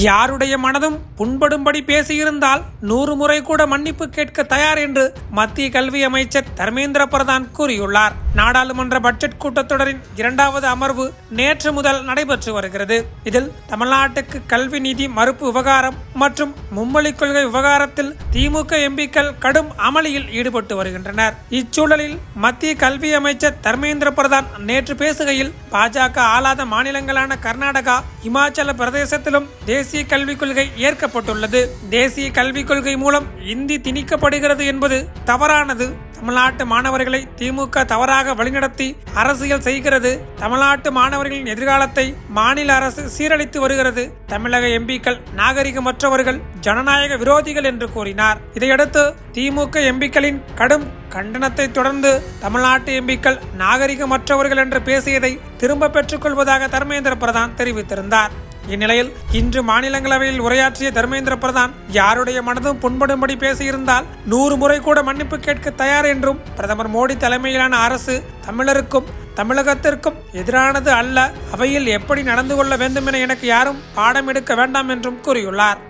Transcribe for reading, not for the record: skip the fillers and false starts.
யாருடைய மனதும் புண்படும்படி பேசியிருந்தால் 100 முறை கூட மன்னிப்பு கேட்க தயார் என்று மத்திய கல்வி அமைச்சர் தர்மேந்திர பிரதான் கூறியுள்ளார். நாடாளுமன்ற பட்ஜெட் கூட்டத்தொடரின் 2வது அமர்வு நேற்று முதல் நடைபெற்று வருகிறது. இதில் தமிழ்நாட்டுக்கு கல்வி நிதி மறுப்பு விவகாரம் மற்றும் மும்மொழிக் கொள்கை விவகாரத்தில் திமுக எம்பிக்கள் கடும் அமளியில் ஈடுபட்டு வருகின்றனர். இச்சூழலில் மத்திய கல்வி அமைச்சர் தர்மேந்திர பிரதான் நேற்று பேசுகையில் பாஜக ஆளாத மாநிலங்களான கர்நாடகா, இமாச்சல பிரதேசத்திலும் தேசிய கல்விக் கொள்கை ஏற்கப்பட்டுள்ளது. தேசிய கல்விக் கொள்கை மூலம் இந்தி திணிக்கப்படுகிறது என்பது தவறானது. தமிழ்நாட்டு மாணவர்களை திமுக தவறாக வழிநடத்தி அரசியல் செய்கிறது. தமிழ்நாட்டு மாணவர்களின் எதிர்காலத்தை மாநில அரசு சீரழித்து வருகிறது. தமிழக எம்பிக்கள் நாகரிகமற்றவர்கள், ஜனநாயக விரோதிகள் என்று கூறினார். இதையடுத்து திமுக எம்பிக்களின் கடும் கண்டனத்தை தொடர்ந்து தமிழ்நாட்டு எம்பிக்கள் நாகரிகமற்றவர்கள் என்று பேசியதை திரும்ப பெற்றுக் கொள்வதாக தர்மேந்திர பிரதான் தெரிவித்திருந்தார். இந்நிலையில் இன்று மாநிலங்களவையில் உரையாற்றிய தர்மேந்திர பிரதான் யாருடைய மனதும் புண்படும்படி பேசியிருந்தால் 100 முறை கூட மன்னிப்பு கேட்க தயார் என்றும், பிரதமர் மோடி தலைமையிலான அரசு தமிழருக்கும் தமிழகத்திற்கும் எதிரானது அல்ல, அவையில் எப்படி நடந்து கொள்ள வேண்டும் என எனக்கு யாரும் பாடம் எடுக்க வேண்டாம் என்றும் கூறியுள்ளார்.